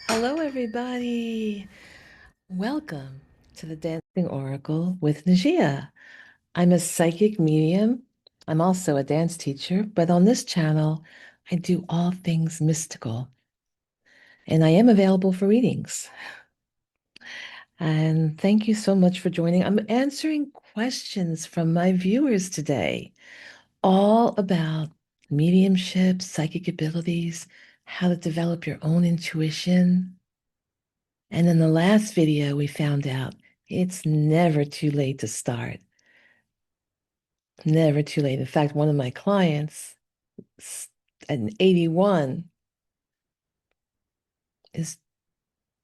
Hello, everybody. Welcome to the Dancing Oracle with Najia. I'm a psychic medium. I'm also a dance teacher, but on this channel, I do all things mystical, and I am available for readings. And thank you so much for joining. I'm answering questions from my viewers today, all about mediumship, psychic abilities, how to develop your own intuition. And in the last video, we found out it's never too late to start. Never too late. In fact, one of my clients, an 81, is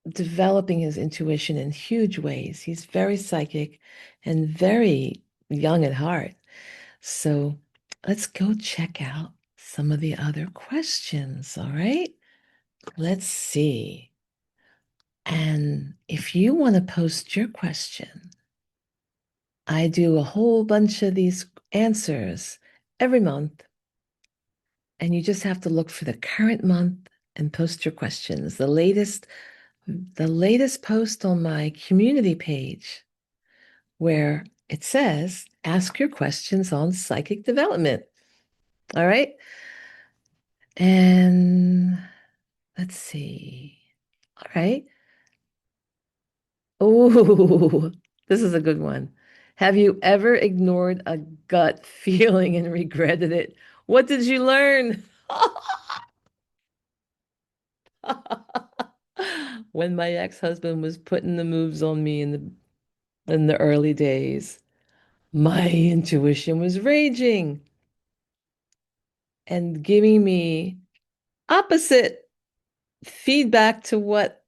developing his intuition in huge ways. He's very psychic and very young at heart. So let's go check out some of the other questions. All right. Let's see. And if you want to post your question, I do a whole bunch of these answers every month, and you just have to look for the current month and post your questions. The latest post on my community page where it says, ask your questions on psychic development. All right. And let's see. All right. Oh, this is a good one. Have you ever ignored a gut feeling and regretted it? What did you learn? When my ex-husband was putting the moves on me in the early days, my intuition was raging and giving me opposite feedback to what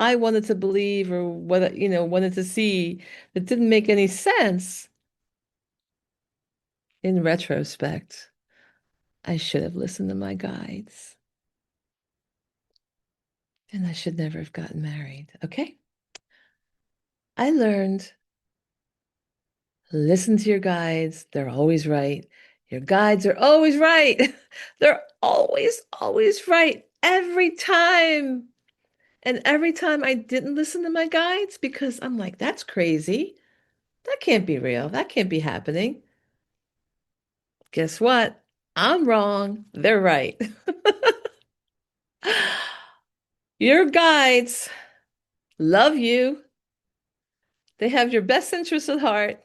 I wanted to believe or what wanted to see that didn't make any sense. In retrospect, I should have listened to my guides, and I should never have gotten married. Okay? I learned listen to your guides. They're always right. Your guides are always right. They're always, always right every time. And every time I didn't listen to my guides because I'm like, that's crazy. That can't be real. That can't be happening. Guess what? I'm wrong. They're right. Your guides love you. They have your best interests at heart.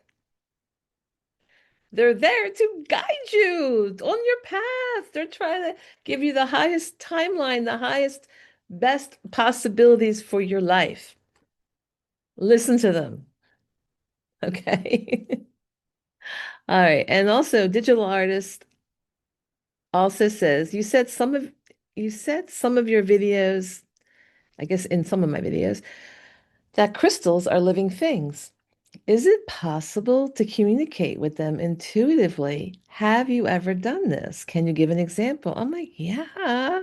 They're there to guide you on your path. They're trying to give you the highest timeline, the highest, best possibilities for your life. Listen to them. Okay. All right. And also, digital artist also says you said some of your videos, I guess in some of my videos, that crystals are living things. Is it possible to communicate with them intuitively? Have you ever done this? Can you give an example? I'm like, yeah,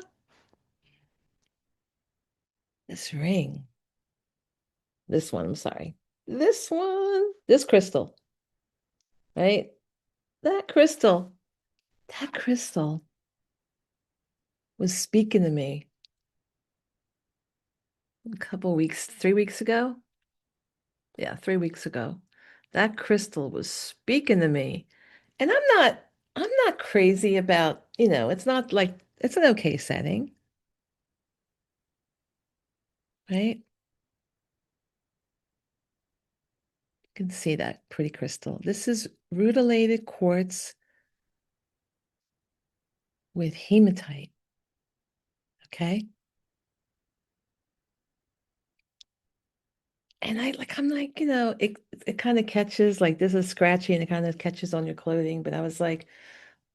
this ring, this one, I'm sorry. This one, this crystal, right? That crystal, that crystal was speaking to me a couple weeks, 3 weeks ago. Yeah, 3 weeks ago. That crystal was speaking to me. And I'm not crazy about, it's not like it's an okay setting, right? You can see that pretty crystal. This is rutilated quartz with hematite, okay? And I'm like, it kind of catches like this is scratchy and it kind of catches on your clothing, but I was like,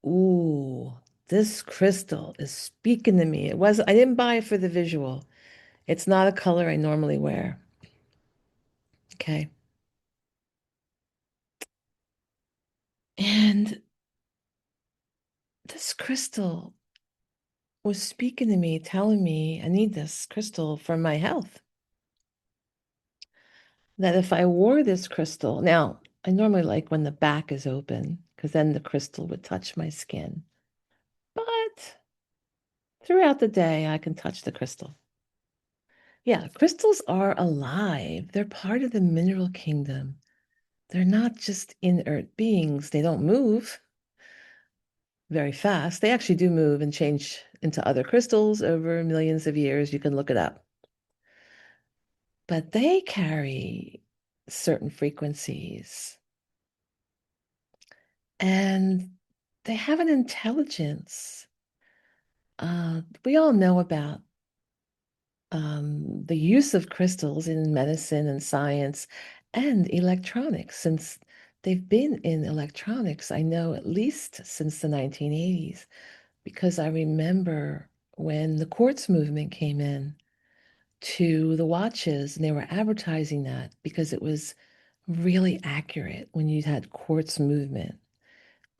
ooh, this crystal is speaking to me. I didn't buy it for the visual. It's not a color I normally wear. Okay. And this crystal was speaking to me, telling me I need this crystal for my health. That if I wore this crystal, now I normally like when the back is open because then the crystal would touch my skin. But throughout the day, I can touch the crystal. Yeah, crystals are alive. They're part of the mineral kingdom. They're not just inert beings. They don't move very fast. They actually do move and change into other crystals over millions of years. You can look it up. But they carry certain frequencies and they have an intelligence. We all know about the use of crystals in medicine and science and electronics since they've been in electronics, I know at least since the 1980s, because I remember when the quartz movement came in to the watches and they were advertising that because it was really accurate when you had quartz movement.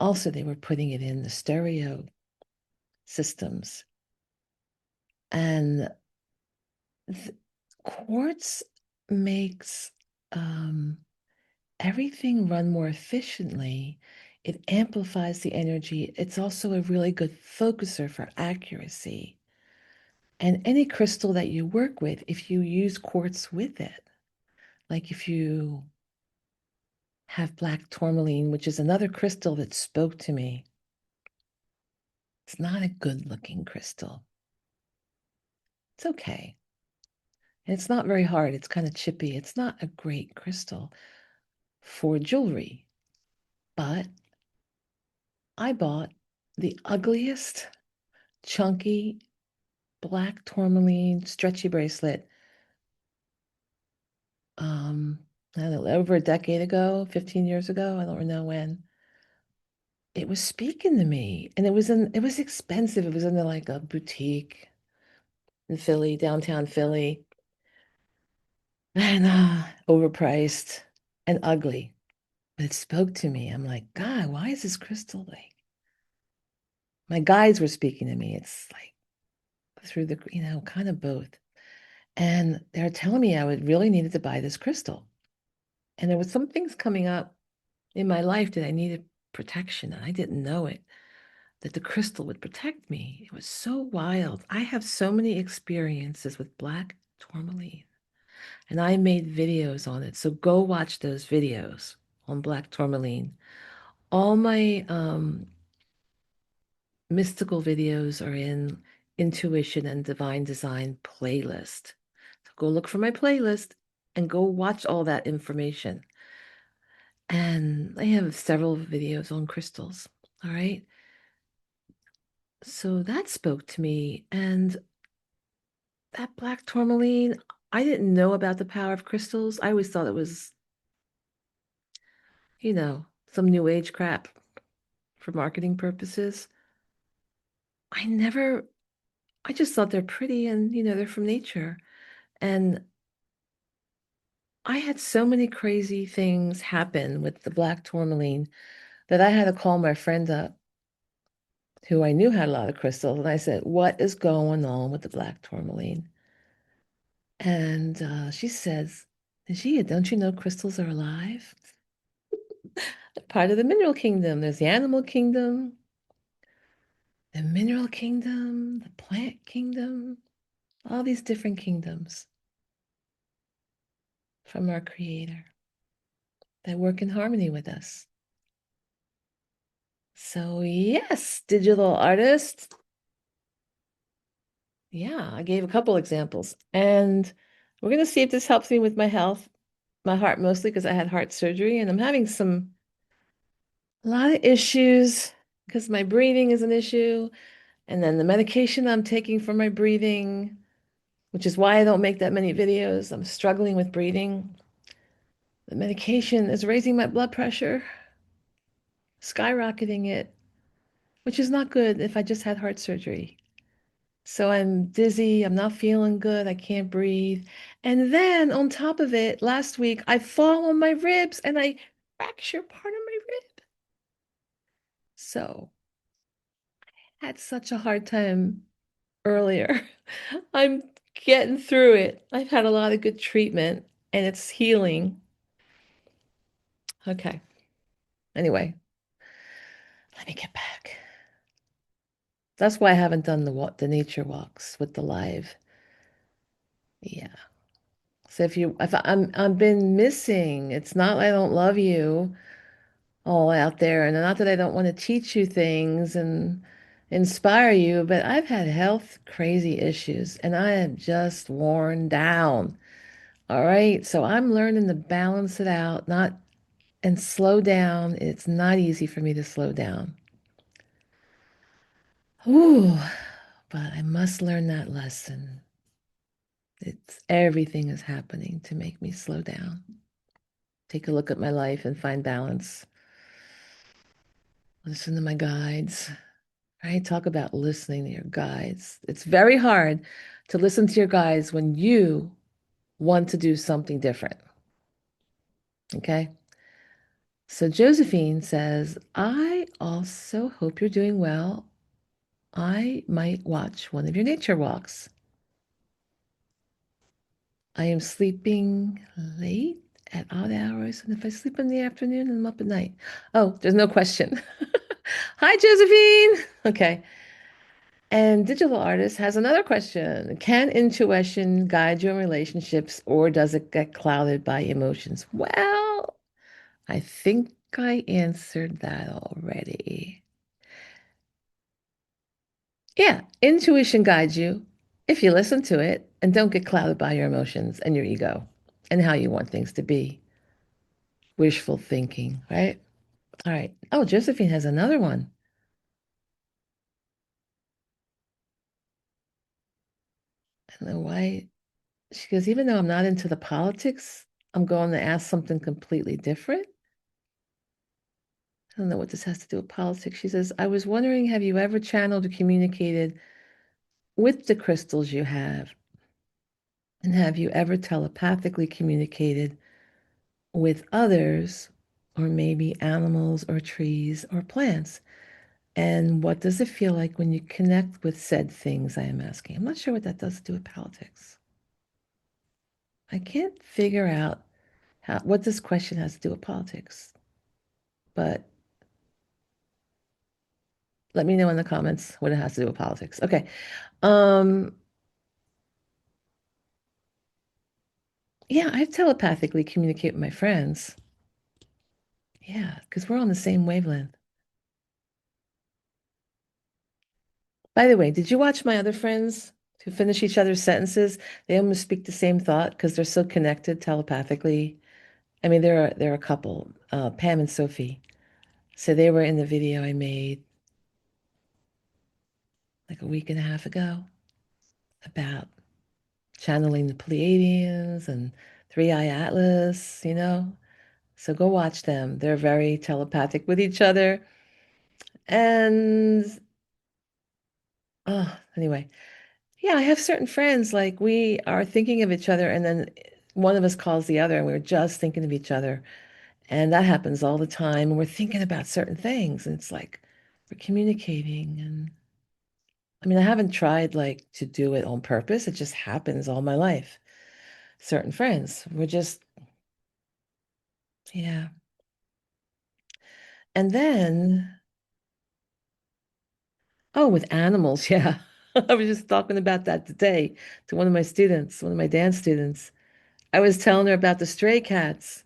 Also, they were putting it in the stereo systems. And quartz makes everything run more efficiently. It amplifies the energy. It's also a really good focuser for accuracy. And any crystal that you work with, if you use quartz with it, like if you have black tourmaline, which is another crystal that spoke to me, it's not a good looking crystal. It's okay. And it's not very hard. It's kind of chippy. It's not a great crystal for jewelry, but I bought the ugliest, chunky, black tourmaline stretchy bracelet. Um, I don't know, over a decade ago, 15 years ago, I don't know when. It was speaking to me, and it was expensive. It was in like a boutique in Philly, downtown Philly, and overpriced and ugly. But it spoke to me. I'm like, God, why is this crystal like? My guides were speaking to me. It's like through the, kind of both. And they're telling me I would really needed to buy this crystal. And there was some things coming up in my life that I needed protection, and I didn't know it, that the crystal would protect me. It was so wild. I have so many experiences with black tourmaline, and I made videos on it. So go watch those videos on black tourmaline. All my mystical videos are in intuition and divine design playlist. So go look for my playlist and go watch all that information. And I have several videos on crystals. All right. So that spoke to me. And that black tourmaline, I didn't know about the power of crystals. I always thought it was, some new age crap for marketing purposes. I never, I just thought they're pretty and, they're from nature. And I had so many crazy things happen with the black tourmaline that I had to call my friend up who I knew had a lot of crystals. And I said, what is going on with the black tourmaline? And she says, Najia, don't you know crystals are alive? They're part of the mineral kingdom. There's the animal kingdom, the mineral kingdom, the plant kingdom, all these different kingdoms from our creator that work in harmony with us. So, yes, digital artist. Yeah, I gave a couple examples. And we're going to see if this helps me with my health, my heart mostly because I had heart surgery and I'm having a lot of issues because my breathing is an issue. And then the medication I'm taking for my breathing, which is why I don't make that many videos. I'm struggling with breathing. The medication is raising my blood pressure, skyrocketing it, which is not good if I just had heart surgery. So I'm dizzy, I'm not feeling good, I can't breathe. And then on top of it, last week I fall on my ribs and I fracture part of my rib. So I had such a hard time earlier. I'm getting through it. I've had a lot of good treatment and it's healing. Okay. Anyway, let me get back. That's why I haven't done the nature walks with the live Yeah. So if I'm been missing, it's not like I don't love you all out there, and not that I don't want to teach you things and inspire you, but I've had health crazy issues and I am just worn down. All right. So I'm learning to balance it out, not and slow down. It's not easy for me to slow down. Ooh, but I must learn that lesson. It's everything is happening to make me slow down. Take a look at my life and find balance. Listen to my guides. Right? Talk about listening to your guides. It's very hard to listen to your guides when you want to do something different. Okay. So Josephine says, I also hope you're doing well. I might watch one of your nature walks. I am sleeping late at odd hours, and if I sleep in the afternoon, I'm up at night. Oh, there's no question. Hi, Josephine. Okay. And Digital Artist has another question. Can intuition guide you in relationships, or does it get clouded by emotions? Well, I think I answered that already. Yeah, intuition guides you if you listen to it and don't get clouded by your emotions and your ego and how you want things to be. Wishful thinking, right? All right. Oh, Josephine has another one. I don't know why. She goes, even though I'm not into the politics, I'm going to ask something completely different. I don't know what this has to do with politics. She says, I was wondering, have you ever channeled or communicated with the crystals you have? And have you ever telepathically communicated with others, or maybe animals or trees or plants? And what does it feel like when you connect with said things? I am asking. I'm not sure what that does to do with politics. I can't figure out what this question has to do with politics, but let me know in the comments what it has to do with politics. Okay. Um, yeah, I telepathically communicate with my friends. Yeah, because we're on the same wavelength. By the way, did you watch my other friends who finish each other's sentences? They almost speak the same thought because they're so connected telepathically. I mean, there are a couple, Pam and Sophie. So they were in the video I made like a week and a half ago about channeling the Pleiadians and Three Eye Atlas. So go watch them. They're very telepathic with each other. And anyway, yeah, I have certain friends like we are thinking of each other, and then one of us calls the other, and we're just thinking of each other. And that happens all the time. And we're thinking about certain things, and it's like we're communicating. And I mean, I haven't tried like to do it on purpose. It just happens all my life. Certain friends, we're just, yeah. And then, oh, with animals, yeah. I was just talking about that today to one of my students, one of my dance students. I was telling her about the stray cats,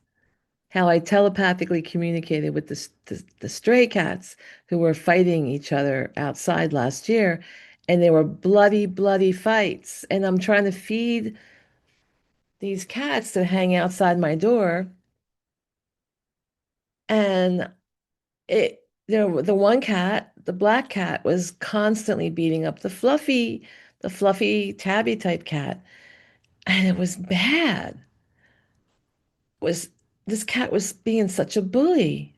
how I telepathically communicated with the stray cats who were fighting each other outside last year. And they were bloody, bloody fights. And I'm trying to feed these cats that hang outside my door. And the one cat, the black cat, was constantly beating up the fluffy tabby type cat. And it was bad. Was This cat was being such a bully.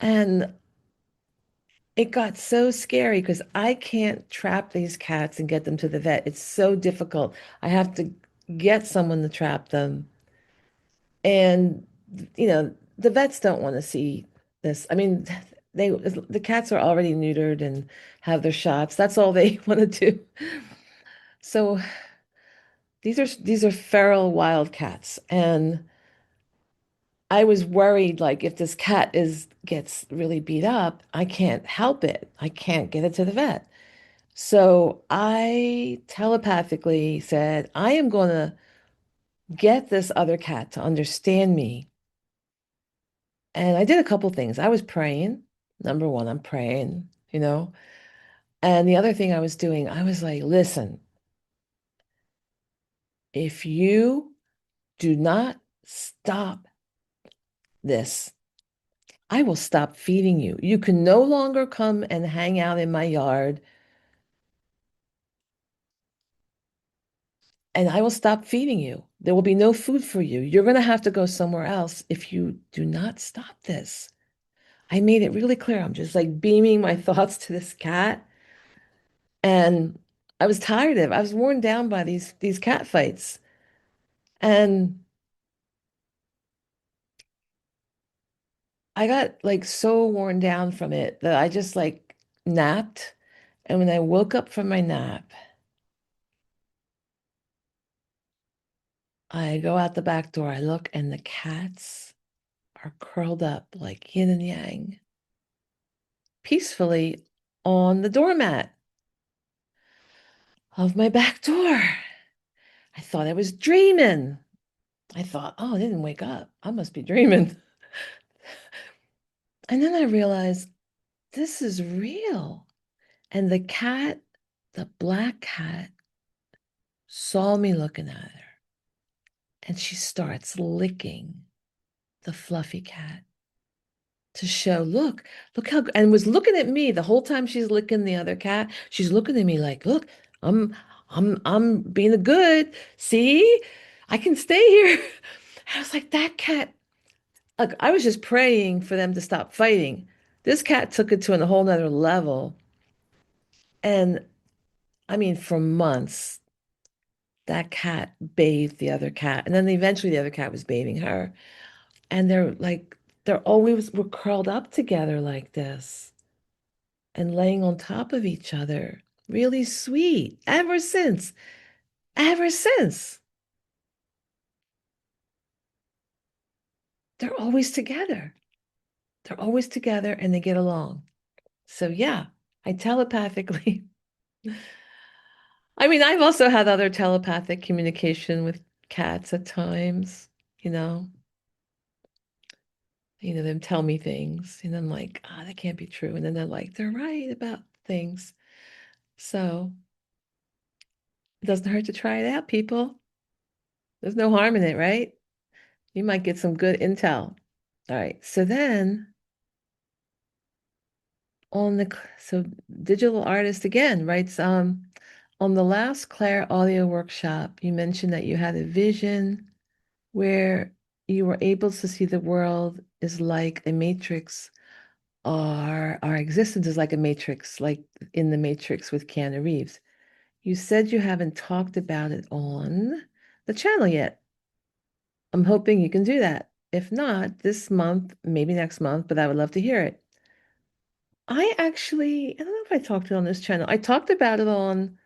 And it got so scary because I can't trap these cats and get them to the vet. It's so difficult. I have to get someone to trap them. And, the vets don't want to see this. I mean, the cats are already neutered and have their shots. That's all they want to do. So these are feral wild cats. And I was worried, like, if this cat gets really beat up, I can't help it. I can't get it to the vet. So I telepathically said, I am going to get this other cat to understand me. And I did a couple things. I was praying. Number one, I'm praying. And the other thing I was doing, I was like, listen, if you do not stop this, I will stop feeding you. You can no longer come and hang out in my yard, and I will stop feeding you. There will be no food for you. You're going to have to go somewhere else if you do not stop this. I made it really clear. I'm just like beaming my thoughts to this cat. And I was tired of it. I was worn down by these cat fights. And I got like so worn down from it that I just like napped. And when I woke up from my nap, I go out the back door, I look, and the cats are curled up like yin and yang, peacefully on the doormat of my back door. I thought I was dreaming. I thought, oh, I didn't wake up. I must be dreaming. And then I realized this is real. And the black cat, saw me looking at her and she starts licking the fluffy cat to show, look how, and was looking at me the whole time she's licking the other cat. She's looking at me like, look, I'm, I'm being a good, see, I can stay here. I was like, that cat, like, I was just praying for them to stop fighting. This cat took it to a whole nother level. And I mean, for months, that cat bathed the other cat. And then eventually the other cat was bathing her. And they're always were curled up together like this and laying on top of each other. Really sweet. Ever since, they're always together. They're always together and they get along. So yeah, I telepathically. I mean, I've also had other telepathic communication with cats at times, you know. Them tell me things, and I'm like, ah, that can't be true. And then they're like, they're right about things. So it doesn't hurt to try it out, people. There's no harm in it, right? You might get some good intel. All right. So then so digital artist again writes, on the last Claire audio workshop, you mentioned that you had a vision where you were able to see the world is like a matrix. Our existence is like a matrix, like in the Matrix with Keanu Reeves. You said you haven't talked about it on the channel yet. I'm hoping you can do that. If not, this month, maybe next month, but I would love to hear it. I don't know if I talked it on this channel. I talked about it on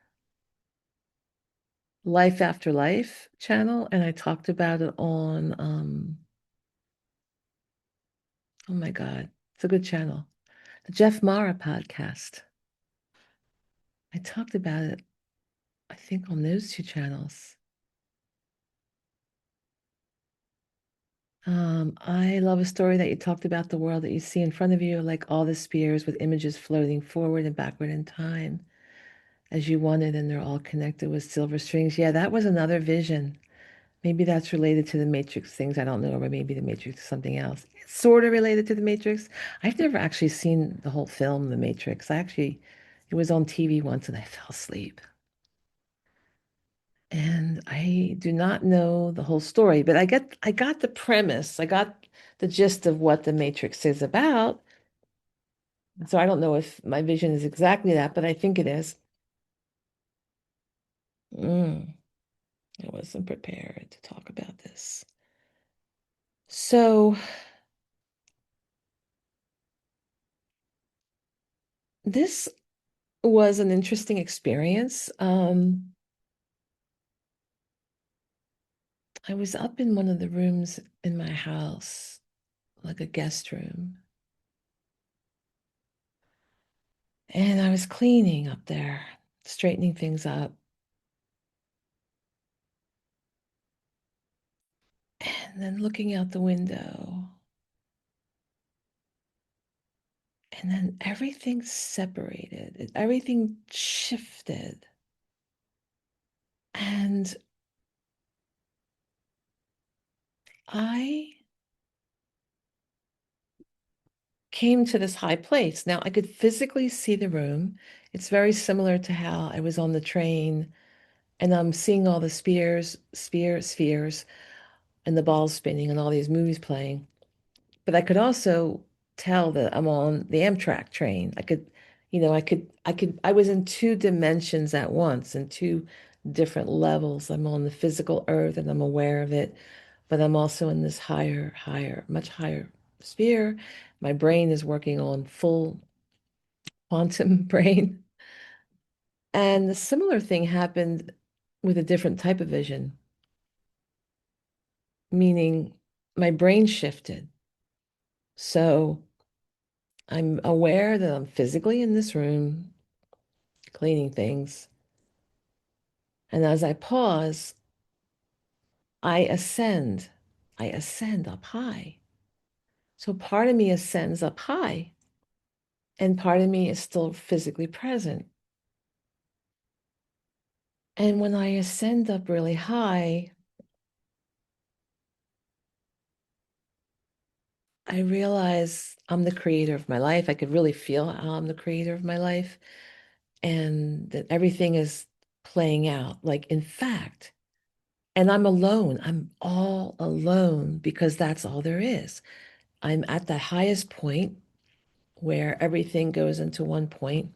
Life After Life channel, and I talked about it on, oh my God, it's a good channel, the Jeff Mara podcast. I talked about it, I think, on those two channels. I love a story that you talked about the world that you see in front of you, like all the spheres with images floating forward and backward in time as you wanted, and they're all connected with silver strings. Yeah, that was another vision. Maybe that's related to the Matrix things. I don't know, or maybe the Matrix is something else. It's sort of related to the Matrix. I've never actually seen the whole film, The Matrix. It was on TV once and I fell asleep. And I do not know the whole story, but I got the premise. I got the gist of what the Matrix is about. So I don't know if my vision is exactly that, but I think it is. Mm, I wasn't prepared to talk about this. So this was an interesting experience. I was up in one of the rooms in my house, like a guest room, and I was cleaning up there. straightening things up, and then looking out the window. And then everything separated, everything shifted. And I came to this high place. Now I could physically see the room. It's very similar to how I was on the train and I'm seeing all the spheres, and the balls spinning and all these movies playing. But I could also tell that I'm on the Amtrak train. I was in two dimensions at once, in two different levels. I'm on the physical earth and I'm aware of it, but I'm also in this much higher sphere. My brain is working on full quantum brain. And the similar thing happened with a different type of vision, meaning my brain shifted. So I'm aware that I'm physically in this room cleaning things. And as I pause, I ascend. I ascend up high. So part of me ascends up high, and part of me is still physically present. And when I ascend up really high, I realize I'm the creator of my life. I could really feel how I'm the creator of my life and that everything is playing out. Like, in fact, and I'm alone. I'm all alone because that's all there is. I'm at the highest point where everything goes into one point,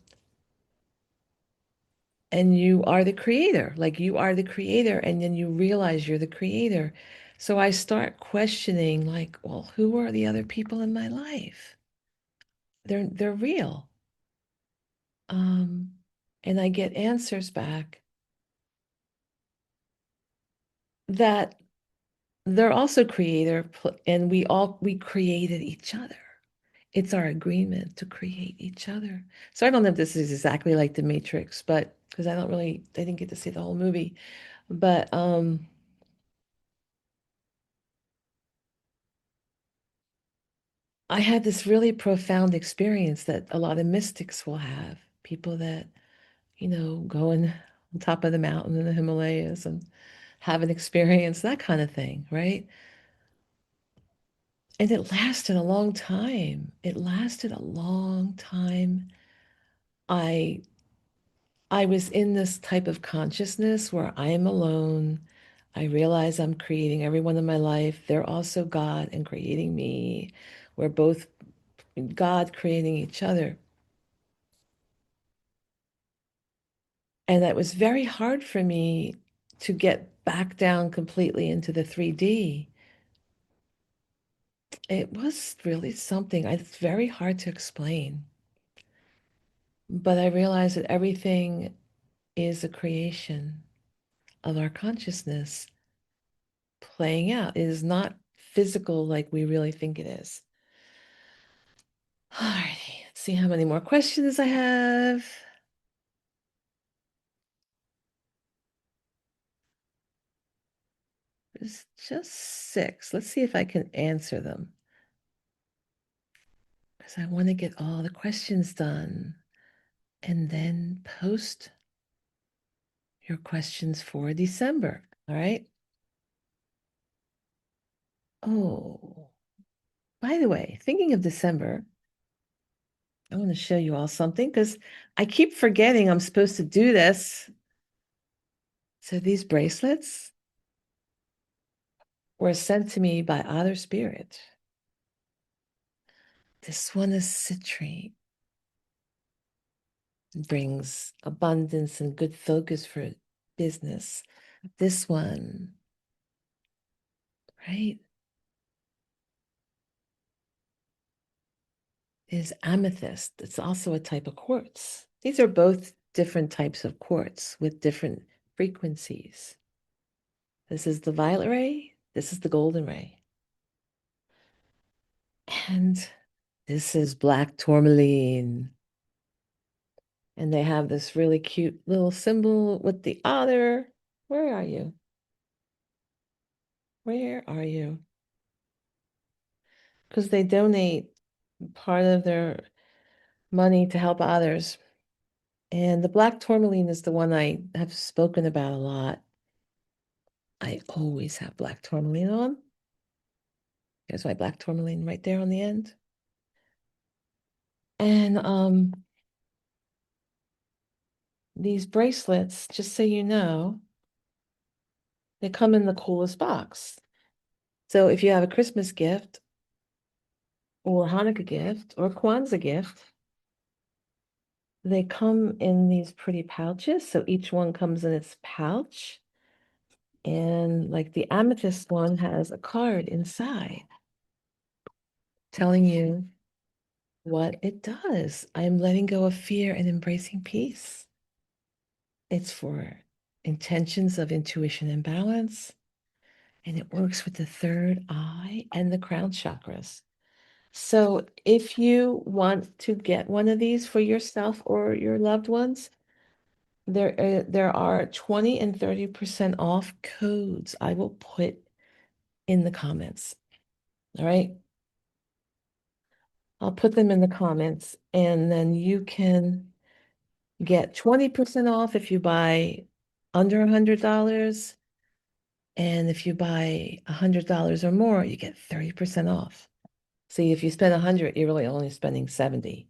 and you are the creator. Like, you are the creator, and then you realize you're the creator. So I start questioning, like, well, who are the other people in my life? They're real. Um, and I get answers back that they're also and we created each other. It's our agreement to create each other. So I don't know if this is exactly like The Matrix, but because I didn't get to see the whole movie. But I had this really profound experience that a lot of mystics will have. People that, go on top of the mountain in the Himalayas and have an experience, that kind of thing, right? And it lasted a long time. It lasted a long time. I I was in this type of consciousness where I am alone. I realize I'm creating everyone in my life. They're also God and creating me. We're both God creating each other. And that was very hard for me to get back down completely into the 3D. It was really something. It's very hard to explain. But I realized that everything is a creation of our consciousness playing out. It is not physical like we really think it is. All righty, let's see how many more questions I have. There's just six. Let's see if I can answer them because I want to get all the questions done and then post your questions for December. All right. Oh, by the way, thinking of December, I want to show you all something because I keep forgetting I'm supposed to do this. So these bracelets were sent to me by Other Spirit. This one is citrate. It brings abundance and good focus for business. This one, right, is amethyst. It's also a type of quartz. These are both different types of quartz with different frequencies. This is the violet ray. This is the golden ray. And this is black tourmaline. And they have this really cute little symbol with the otter. Where are you? Where are you? Because they donate part of their money to help others. And the black tourmaline is the one I have spoken about a lot. I always have black tourmaline on. There's my black tourmaline right there on the end. And these bracelets, just so you know, they come in the coolest box. So if you have a Christmas gift or Hanukkah gift or Kwanzaa gift, they come in these pretty pouches. So each one comes in its pouch. And like the amethyst one has a card inside telling you what it does. I'm letting go of fear and embracing peace. It's for intentions of intuition and balance, and it works with the third eye and the crown chakras. So if you want to get one of these for yourself or your loved ones, there are 20 and 30% off codes I will put in the comments. All right. I'll put them in the comments, and then you can get 20% off if you buy under $100. And if you buy $100 or more, you get 30% off. See, if you spend 100, you're really only spending 70.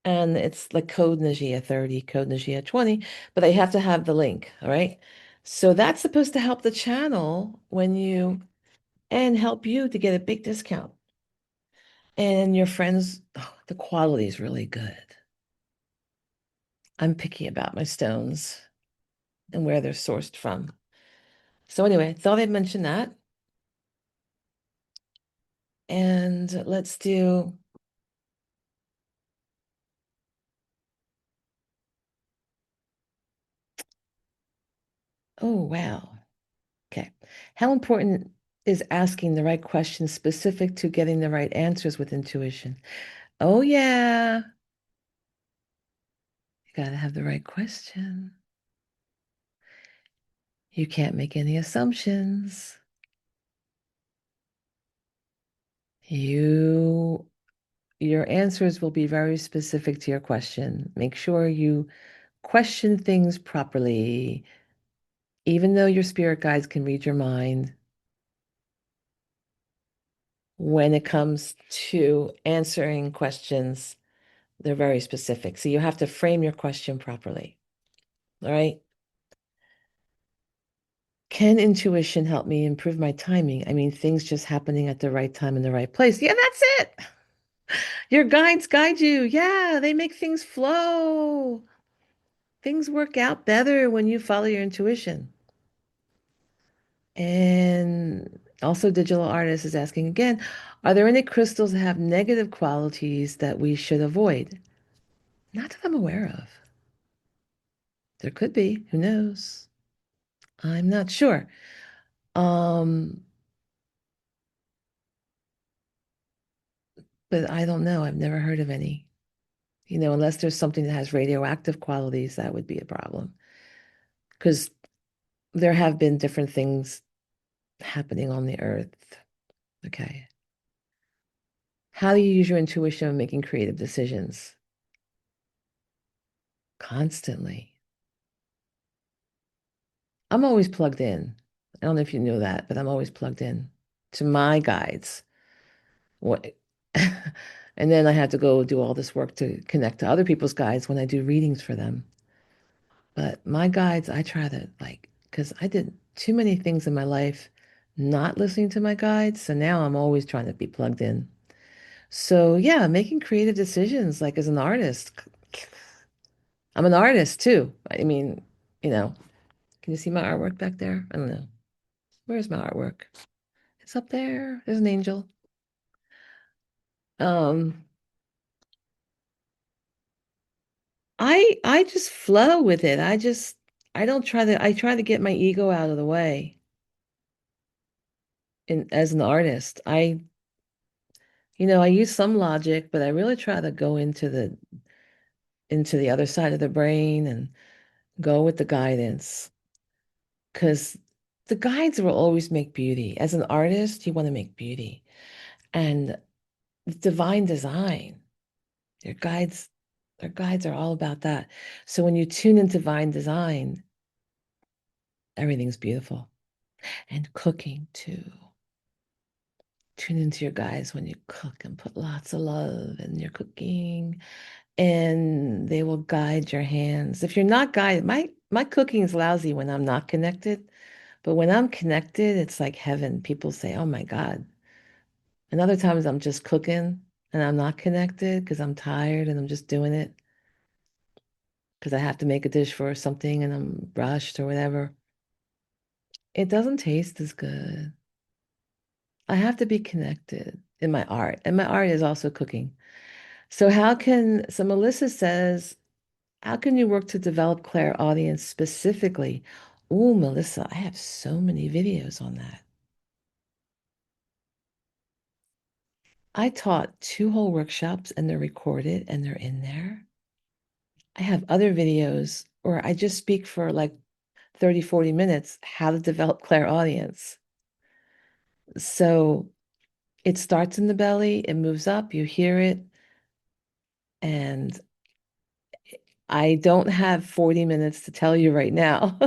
And it's like code Najia 30, code Najia 20, but they have to have the link, all right? So that's supposed to help the channel and help you to get a big discount. And your friends, oh, the quality is really good. I'm picky about my stones and where they're sourced from. So anyway, thought I'd mention that. And let's do, oh, wow. Okay. How important is asking the right questions specific to getting the right answers with intuition? Oh, yeah. You got to have the right question. You can't make any assumptions. You, your answers will be very specific to your question. Make sure you question things properly. Even though your spirit guides can read your mind, when it comes to answering questions, they're very specific. So you have to frame your question properly. All right. Can intuition help me improve my timing? I mean, things just happening at the right time in the right place. Yeah, that's it. Your guides guide you. Yeah, they make things flow. Things work out better when you follow your intuition. And also, Digital Artist is asking again, are there any crystals that have negative qualities that we should avoid? Not that I'm aware of. There could be. Who knows? I'm not sure. Um, but I don't know. I've never heard of any. Unless there's something that has radioactive qualities, that would be a problem. Because there have been different things happening on the earth. Okay. How do you use your intuition when making creative decisions? Constantly. I'm always plugged in. I don't know if you know that, but I'm always plugged in to my guides. What and then I have to go do all this work to connect to other people's guides when I do readings for them. But my guides, I try to because I did too many things in my life not listening to my guides. So now I'm always trying to be plugged in. So yeah, making creative decisions, like as an artist. I'm an artist too. I mean, you know, can you see my artwork back there? I don't know. Where's my artwork? It's up there. There's an angel. Um, I just flow with it. I don't I try to get my ego out of the way as an artist. I use some logic, but I really try to go into into the other side of the brain and go with the guidance. Because the guides will always make beauty. As an artist, you want to make beauty. And divine design, your guides, their guides are all about that. So when you tune into divine design, everything's beautiful. And cooking too. Tune into your guides when you cook and put lots of love in your cooking, and they will guide your hands. If you're not guided, my cooking is lousy when I'm not connected, but when I'm connected, it's like heaven. People say, "Oh my God." And other times I'm just cooking and I'm not connected because I'm tired and I'm just doing it because I have to make a dish for something and I'm rushed or whatever. It doesn't taste as good. I have to be connected in my art, and my art is also cooking. So Melissa says, how can you work to develop clairaudience specifically? Oh, Melissa, I have so many videos on that. I taught two whole workshops and they're recorded and they're in there. I have other videos where I just speak for like 30, 40 minutes how to develop clairaudience. So it starts in the belly, it moves up, you hear it, and I don't have 40 minutes to tell you right now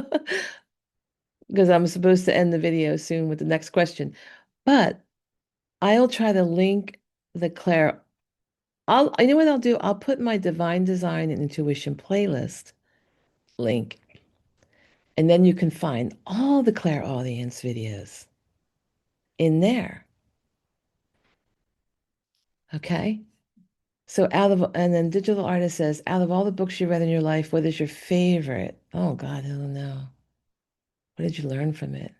because I'm supposed to end the video soon with the next question. But I'll try to link the Claire. You know what I'll do? I'll put my Divine Design and Intuition playlist link, and then you can find all the clairaudience videos in there. Okay. And then Digital Artist says, out of all the books you read in your life, what is your favorite? Oh God, I don't know. What did you learn from it?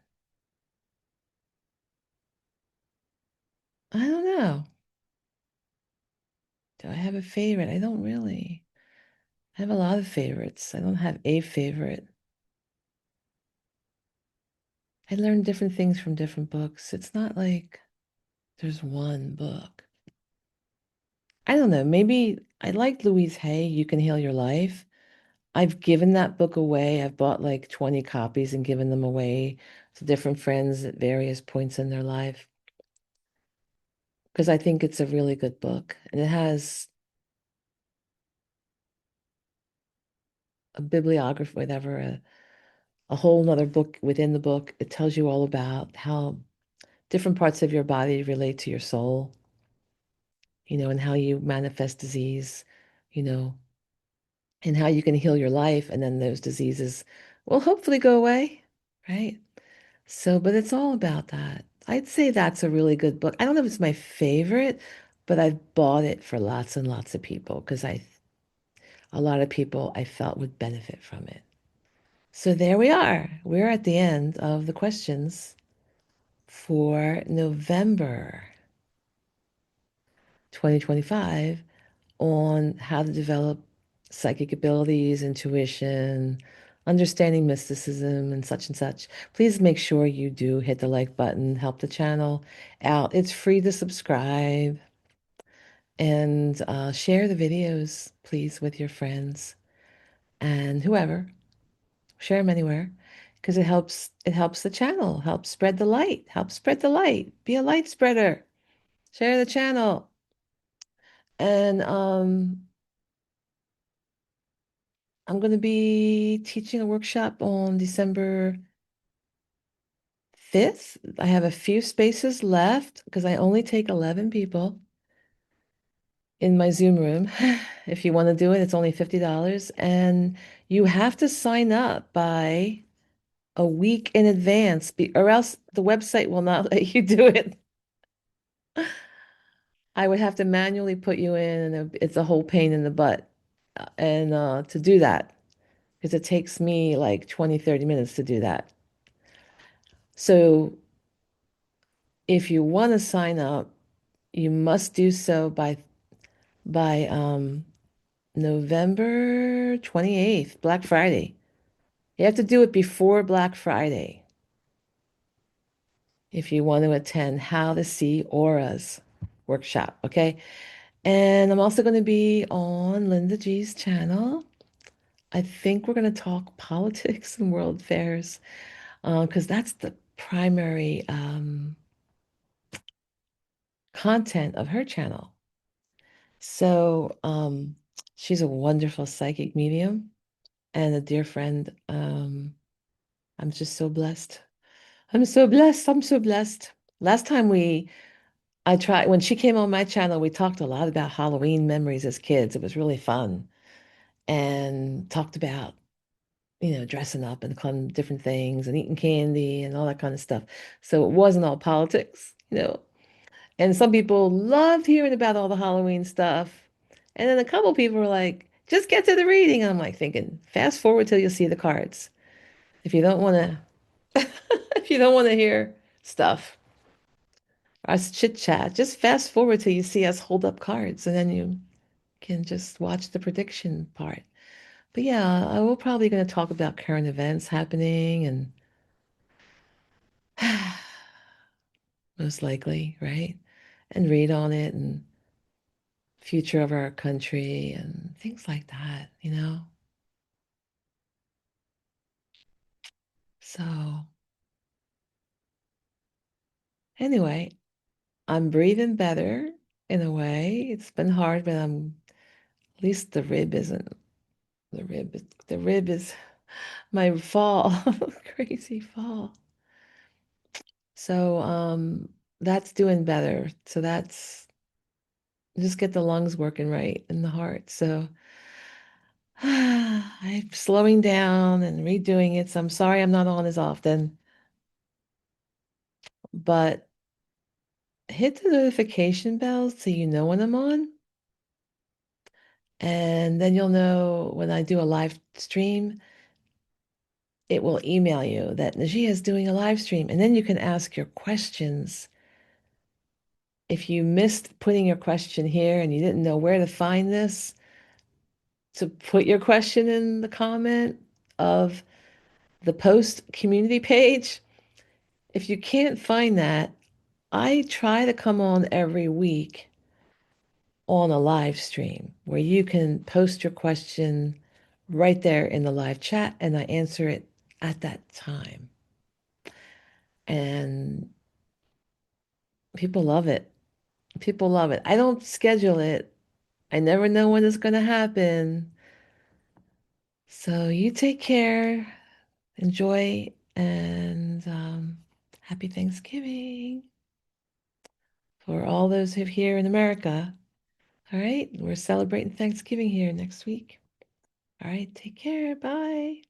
I don't know. Do I have a favorite? I don't really. I have a lot of favorites. I don't have a favorite. I learn different things from different books. It's not like there's one book. I don't know. Maybe I like Louise Hay, You Can Heal Your Life. I've given that book away. I've bought like 20 copies and given them away to different friends at various points in their life because I think it's a really good book. And it has a bibliography, whatever, a whole nother book within the book. It tells you all about how different parts of your body relate to your soul, and how you manifest disease, you know, and how you can heal your life. And then those diseases will hopefully go away, right? So, but it's all about that. I'd say that's a really good book. I don't know if it's my favorite, but I've bought it for lots and lots of people because a lot of people I felt would benefit from it. So there we are. We're at the end of the questions for November 2025 on how to develop psychic abilities, intuition, understanding mysticism, and such. Please make sure you do hit the like button, help the channel out. It's free to subscribe and share the videos, please, with your friends and whoever. Share them anywhere because it helps the channel, helps spread the light, helps spread the light. Be a light spreader. Share the channel. And I'm going to be teaching a workshop on December 5th. I have a few spaces left because I only take 11 people in my Zoom room. If you want to do it, it's only $50. And you have to sign up by a week in advance, or else the website will not let you do it. I would have to manually put you in, and it's a whole pain in the butt. And to do that, because it takes me like 20, 30 minutes to do that. So if you want to sign up, you must do so by November 28th, Black Friday. You have to do it before Black Friday if you want to attend How to See Auras workshop, okay? And I'm also going to be on Linda G's channel. I think we're going to talk politics and world affairs because that's the primary content of her channel. So she's a wonderful psychic medium and a dear friend. I'm just so blessed. I'm so blessed. I'm so blessed. Last time I tried, when she came on my channel, we talked a lot about Halloween memories as kids. It was really fun and talked about, dressing up and different things and eating candy and all that kind of stuff. So it wasn't all politics. And some people loved hearing about all the Halloween stuff. And then a couple people were like, just get to the reading. And I'm like thinking, fast forward till you see the cards. If you don't want to, if you don't want to hear stuff, us chit chat, just fast forward till you see us hold up cards and then you can just watch the prediction part. But yeah, I will probably going to talk about current events happening and most likely, right? And read on it and future of our country and things like that. So anyway, I'm breathing better in a way. It's been hard, but at least the rib isn't the rib is my fall, crazy fall. So that's doing better. So that's just get the lungs working right and the heart. So I'm slowing down and redoing it. So I'm sorry I'm not on as often, but hit the notification bell so you know when I'm on. And then you'll know when I do a live stream, it will email you that Najia is doing a live stream. And then you can ask your questions. If you missed putting your question here and you didn't know where to find this, to put your question in the comment of the post community page. If you can't find that, I try to come on every week on a live stream where you can post your question right there in the live chat and I answer it at that time. And people love it. People love it. I don't schedule it. I never know when it's going to happen. So you take care, enjoy, and happy Thanksgiving for all those who are here in America. All right, we're celebrating Thanksgiving here next week. All right, take care. Bye.